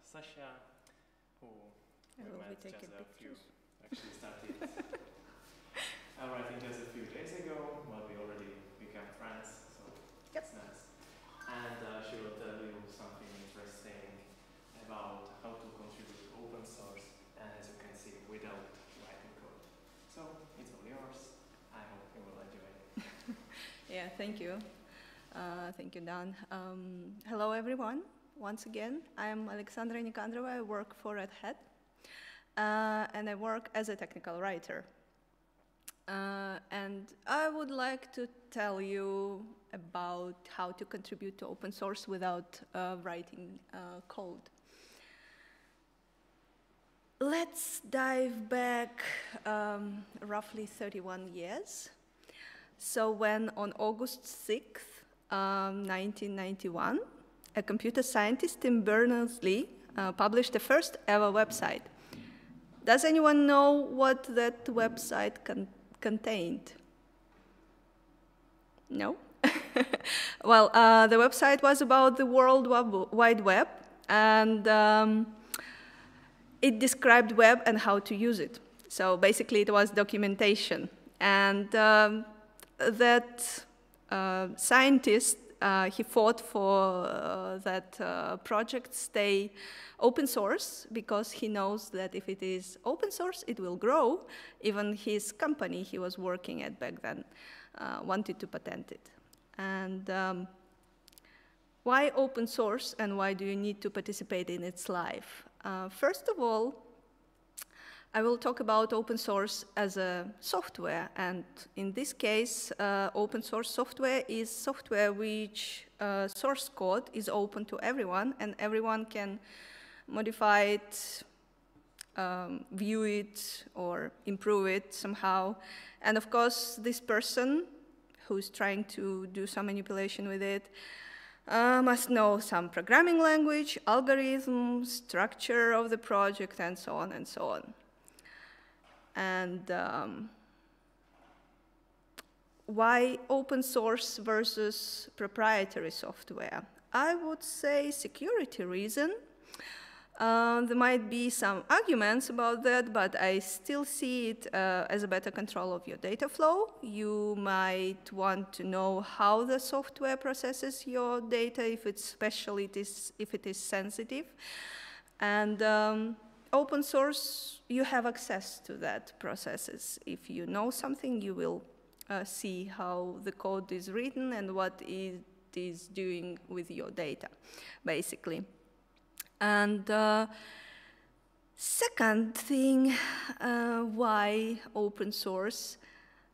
Sasha, who we met just a few, actually started writing just a few days ago, but we already became friends, so it's nice. And she will tell you something interesting about how to contribute to open source, and as you can see, without writing code. So it's all yours. I hope you will enjoy it. Yeah, thank you. Thank you, Dan. Hello, everyone. Once again, I'm Alexandra Nikandrova. I work for Red Hat, and I work as a technical writer. And I would like to tell you about how to contribute to open source without writing code. Let's dive back roughly 31 years. So when on August 6th, 1991, a computer scientist in Berners-Lee published the first ever website. Does anyone know what that website contained? No? Well, the website was about the World Wide Web, and it described web and how to use it. So basically, it was documentation. And that scientist, he fought for that project stay open source because he knows that if it is open source, it will grow. Even his company he was working at back then wanted to patent it. And why open source and why do you need to participate in its life? First of all, I will talk about open source as a software, and in this case, open source software is software which source code is open to everyone, and everyone can modify it, view it, or improve it somehow. And of course, this person who's trying to do some manipulation with it must know some programming language, algorithm, structure of the project, and so on and so on. And why open source versus proprietary software? I would say security reason. There might be some arguments about that, but I still see it as a better control of your data flow. You might want to know how the software processes your data, especially if it is sensitive. And open source, you have access to that processes. If you know something, you will see how the code is written and what it is doing with your data, basically. And second thing, why open source?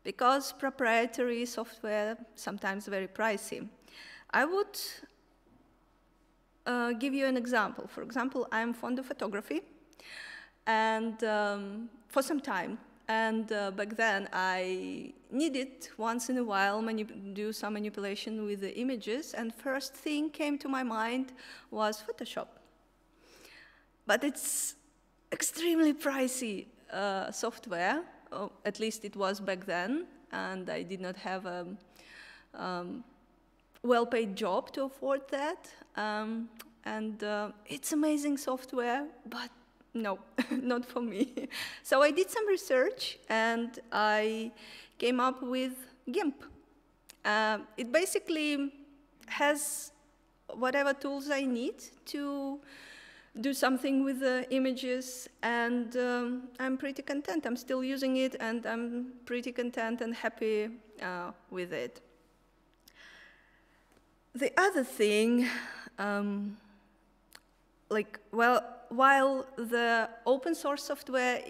Because proprietary software sometimes very pricey. I would give you an example. For example, I'm fond of photography. And for some time, and back then I needed once in a while do some manipulation with the images, and first thing came to my mind was Photoshop. But it's extremely pricey software, at least it was back then, and I did not have a well-paid job to afford that. And it's amazing software, but no, not for me. So I did some research, and I came up with GIMP. It basically has whatever tools I need to do something with the images, and I'm pretty content. I'm still using it, and I'm pretty content and happy with it. The other thing, while the open source software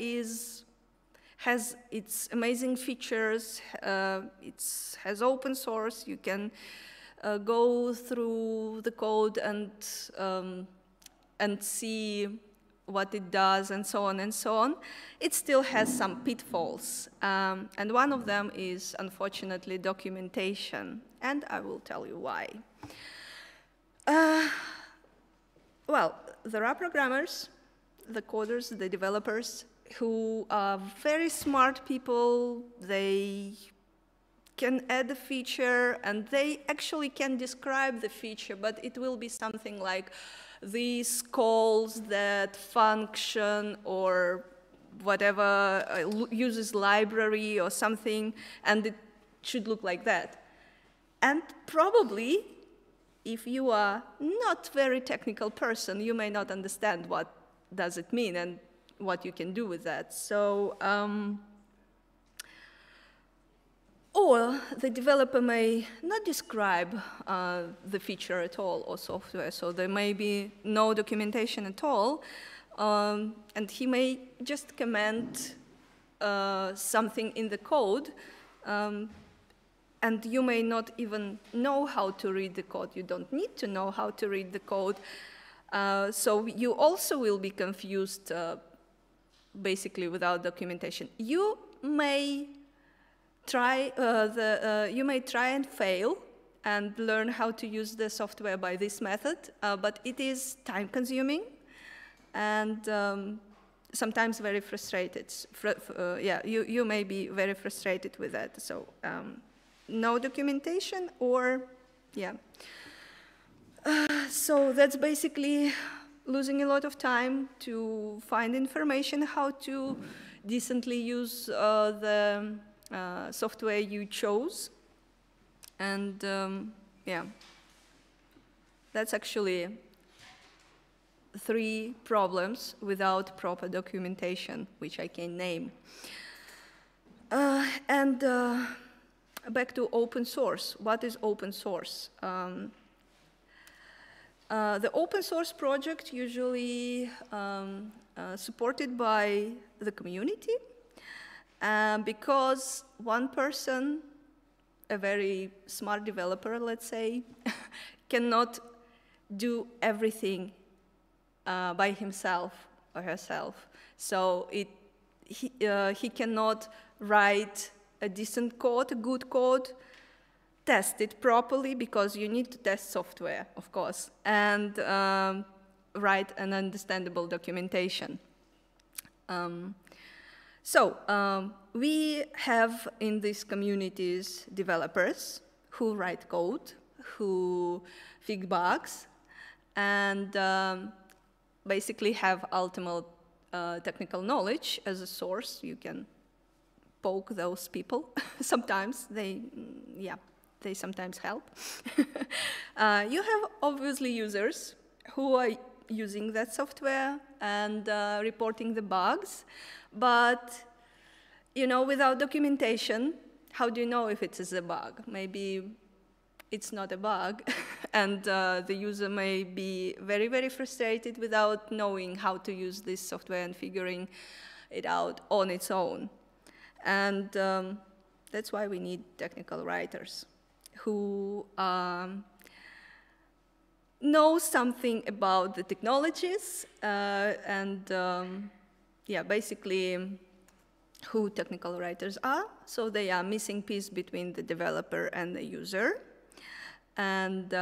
has its amazing features, it has open source, you can go through the code and see what it does and so on, it still has some pitfalls. And one of them is, unfortunately, documentation, and I will tell you why. Well, there are programmers, the coders, the developers, who are very smart people. They can add a feature, and they actually can describe the feature, but it will be something like, these calls that function or whatever uses library or something, and it should look like that. And probably, if you are not very technical person, you may not understand what does it mean and what you can do with that. So, or the developer may not describe the feature at all or software, so there may be no documentation at all, and he may just comment something in the code, and you may not even know how to read the code. You don't need to know how to read the code, so you also will be confused basically without documentation. You may try and fail and learn how to use the software by this method, but it is time-consuming and sometimes very frustrated. You may be very frustrated with that. So no documentation, or so that's basically losing a lot of time to find information how to decently use the software you chose, and that's actually 3 problems without proper documentation, which I can name. And back to open source. What is open source? The open source project usually supported by the community, because one person, a very smart developer, let's say, cannot do everything by himself or herself. So he cannot write a decent code, a good code, test it properly, because you need to test software, of course, and write an understandable documentation. We have in these communities developers who write code, who fix bugs, and basically have ultimate technical knowledge as a source. You can poke those people. Sometimes they sometimes help. You have obviously users who are using that software and reporting the bugs, but without documentation, how do you know if it is a bug? Maybe it's not a bug, and the user may be very, very frustrated without knowing how to use this software and figuring it out on its own. And that's why we need technical writers who know something about the technologies basically who technical writers are. So they are missing piece between the developer and the user. And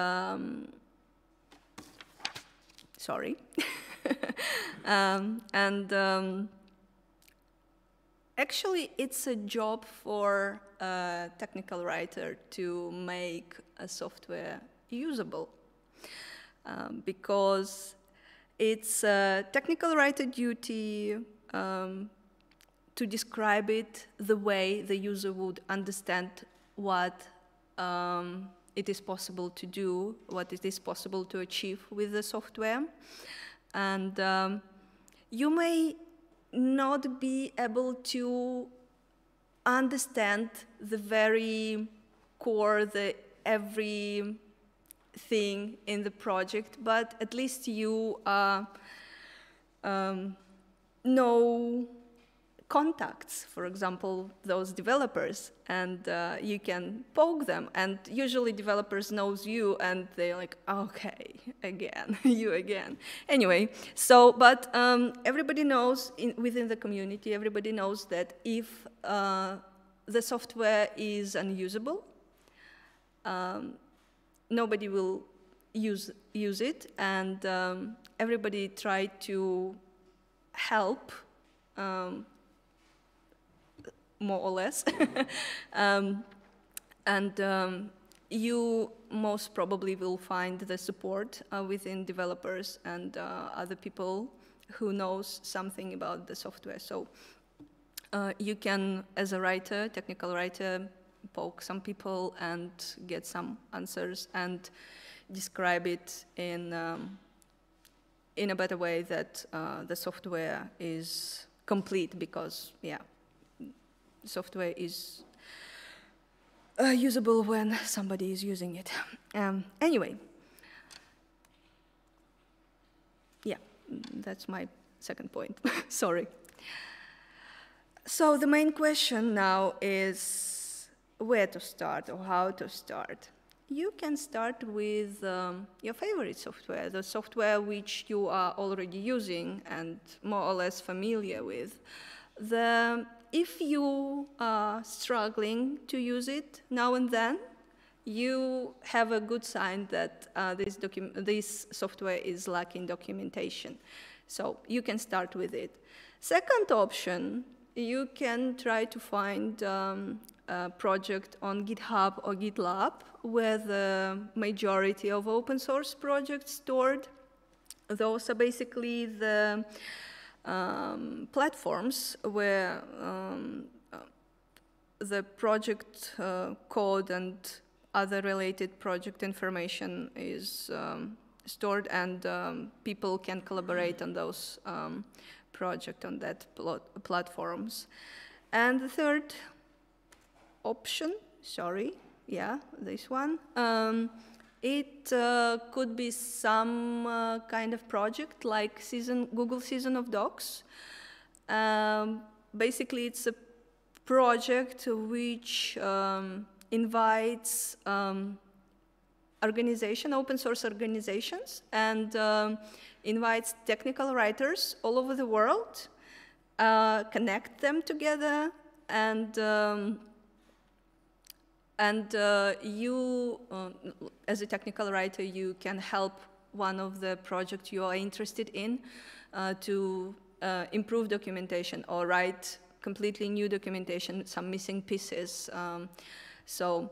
sorry. Actually, it's a job for a technical writer to make a software usable, because it's a technical writer duty to describe it the way the user would understand what it is possible to do, what it is possible to achieve with the software. And you may not be able to understand the very core, the everything in the project, but at least you know contacts, for example, those developers, and you can poke them, and usually developers knows you, and they're like, okay, again, you again. Anyway, so, but everybody knows, within the community, everybody knows that if the software is unusable, nobody will use it, and everybody try to help, more or less. you most probably will find the support within developers and other people who knows something about the software. So you can, as a writer, technical writer, poke some people and get some answers and describe it in a better way that the software is complete, because, yeah, software is usable when somebody is using it. Anyway, yeah, that's my second point. Sorry. So the main question now is where to start or how to start. You can start with your favorite software, the software which you are already using and more or less familiar with. If you are struggling to use it now and then, you have a good sign that this software is lacking documentation. So you can start with it. Second option, you can try to find a project on GitHub or GitLab where the majority of open source projects stored. Those are basically the platforms where the project code and other related project information is stored, and people can collaborate on those projects on that platforms. And the third option, sorry, yeah, this one, it could be some kind of project like Google Season of Docs. Basically, it's a project which invites open source organizations, and invites technical writers all over the world, connect them together, and you, as a technical writer, you can help one of the projects you are interested in to improve documentation or write completely new documentation, some missing pieces. So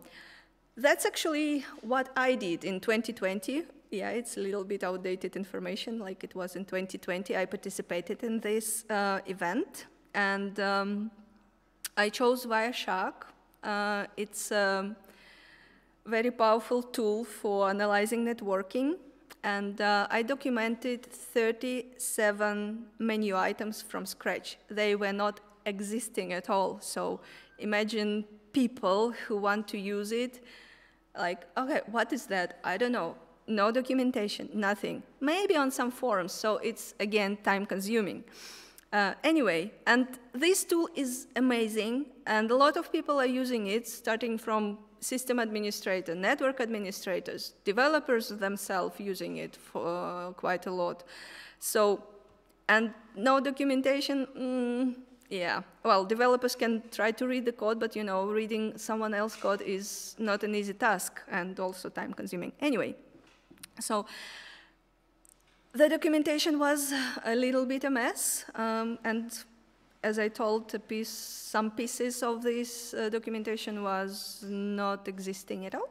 that's actually what I did in 2020. Yeah, it's a little bit outdated information, like it was in 2020. I participated in this event, and I chose Wireshark. It's a very powerful tool for analyzing networking, and I documented 37 menu items from scratch. They were not existing at all, so imagine people who want to use it, like, okay, what is that? I don't know. No documentation, nothing. Maybe on some forums, so it's, again, time-consuming. Anyway, and this tool is amazing, and a lot of people are using it, starting from system administrators, network administrators, developers themselves using it for quite a lot. So, and no documentation, yeah. Well, developers can try to read the code, but, you know, reading someone else's code is not an easy task and also time-consuming. Anyway, so the documentation was a little bit a mess, and as I told, some pieces of this documentation was not existing at all.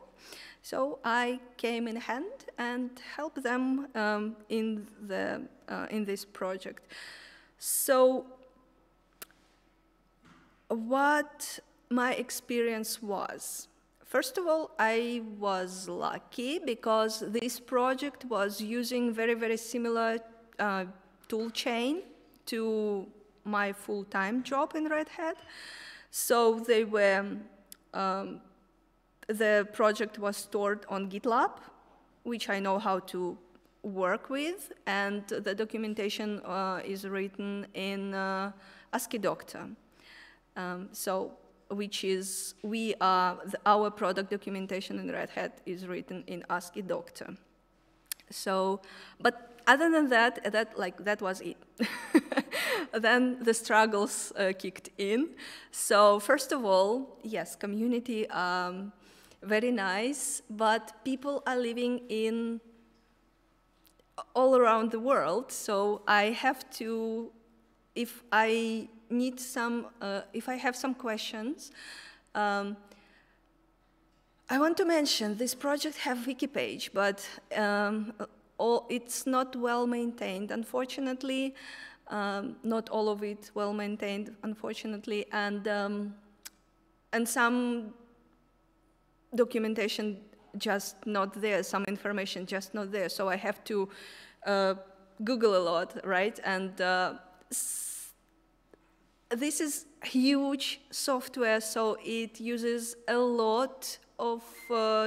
So I came in hand and helped them in this project. So what my experience was. First of all, I was lucky because this project was using very, very similar tool chain to my full-time job in Red Hat. So they were, the project was stored on GitLab, which I know how to work with, and the documentation is written in ASCII Doctor. Which is, our product documentation in Red Hat is written in ASCII Doctor. So, but other than that, that was it. Then the struggles kicked in. So first of all, yes, community very nice, but people are living in all around the world. So I have to, if I need some, if I have some questions, I I want to mention this project have wiki page, but it's not well maintained, unfortunately. Not all of it well maintained, unfortunately, and some documentation just not there, some information just not there. So I have to Google a lot, right? And this is huge software, so it uses a lot of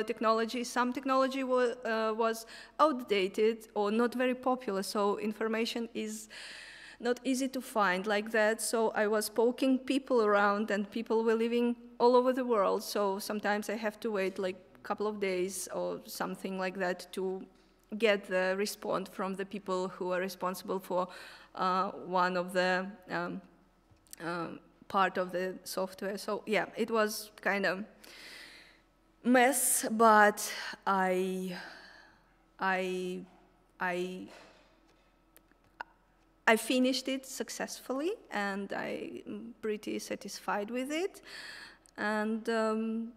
technology. Some technology was outdated or not very popular, so information is not easy to find like that. So I was poking people around, and people were living all over the world, so sometimes I have to wait like a couple of days or something like that to get the response from the people who are responsible for one of the part of the software. So yeah, it was kind of mess, but I finished it successfully, and I'm pretty satisfied with it. And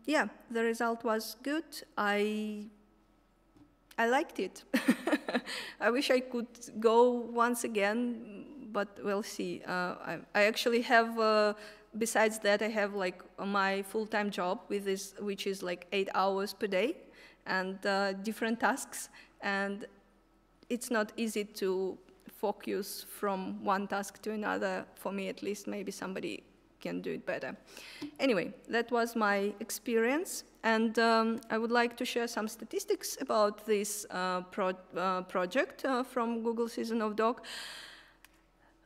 yeah, the result was good. I liked it. I wish I could go once again, but we'll see. I actually have, besides that, I have like my full-time job with this, which is like 8 hours per day, and different tasks. And it's not easy to focus from one task to another, for me at least. Maybe somebody can do it better. Anyway, that was my experience, and I would like to share some statistics about this project from Google Season of Dog.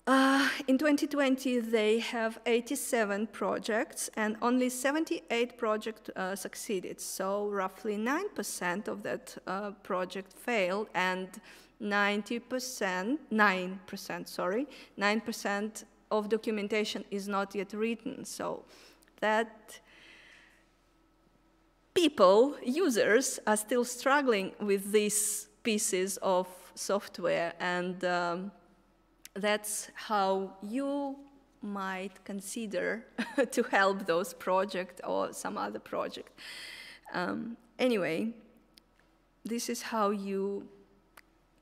In 2020, they have 87 projects, and only 78 projects succeeded. So roughly 9% of that project failed, and 9% of documentation is not yet written. So that people, users, are still struggling with these pieces of software, and that's how you might consider to help those projects or some other project. Anyway, this is how you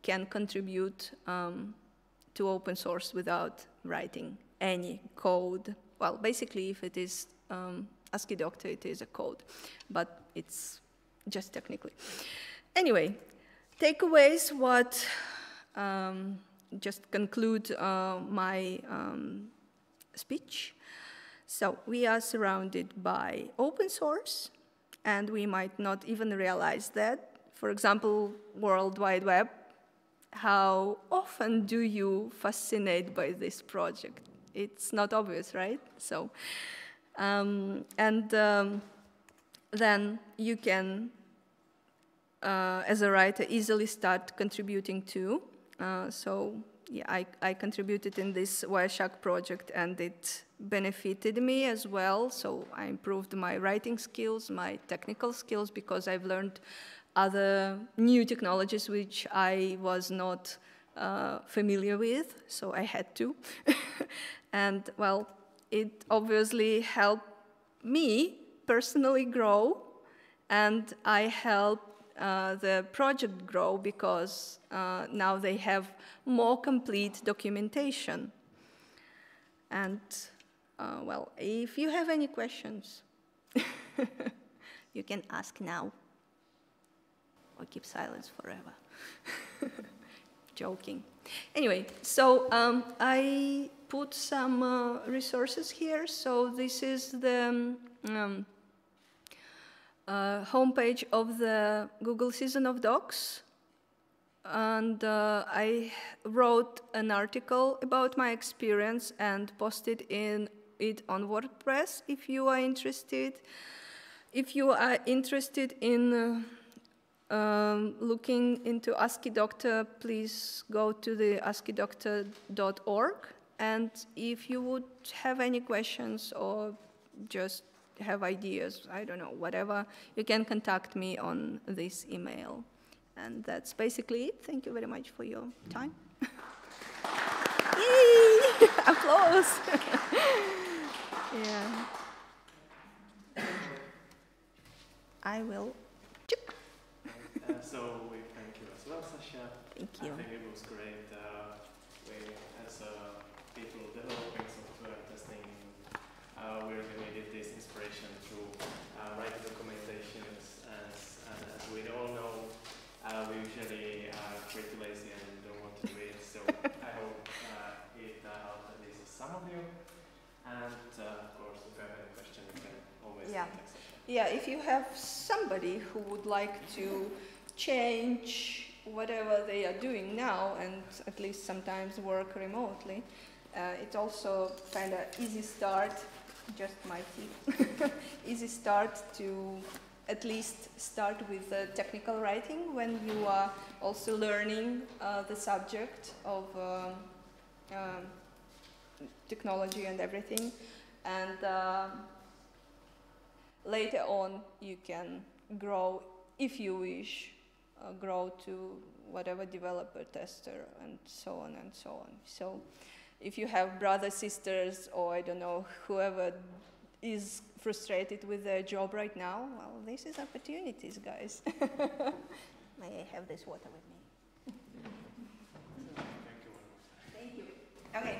can contribute to open source without writing any code. Well, basically, if it is ASCII Doctor, it is a code, but it's just technically. Anyway, takeaways, what just conclude my speech. So we are surrounded by open source, and we might not even realize that. For example, World Wide Web. How often do you fascinate by this project? It's not obvious, right? So, then you can, as a writer, easily start contributing too. So, yeah, I contributed in this Wireshark project, and it benefited me as well. So I improved my writing skills, my technical skills, because I've learned other new technologies which I was not familiar with, so I had to. And, well, it obviously helped me personally grow, and I helped the project grow, because now they have more complete documentation. And, well, if you have any questions, you can ask now. Or keep silence forever. Joking. Anyway, so I put some resources here. So this is the homepage of the Google Season of Dogs. And I wrote an article about my experience and posted it on WordPress if you are interested. If you are interested in looking into ASCII Doctor, please go to the asciidoctor.org. And if you would have any questions or just have ideas, I don't know, whatever, you can contact me on this email. And that's basically it. Thank you very much for your time. Yay! Applause! Yeah. I will. So we thank you as well, Sasha. Thank you. I think it was great. We, as people developing software testing, we really needed this inspiration to write documentations. And as we all know, we usually are pretty lazy and don't want to do it. So I hope it helped at least some of you. And of course, if you have any question, you can always contact Sasha. Yeah, if you have somebody who would like to change whatever they are doing now and at least sometimes work remotely, it's also kind of easy start, just my tip, easy start to at least start with technical writing when you are also learning the subject of technology and everything. And later on you can grow, if you wish, grow to whatever developer, tester, and so on and so on. So if you have brothers, sisters, or I don't know, whoever is frustrated with their job right now, well, this is opportunities, guys. May I have this water with me? Thank you. Thank you. Okay.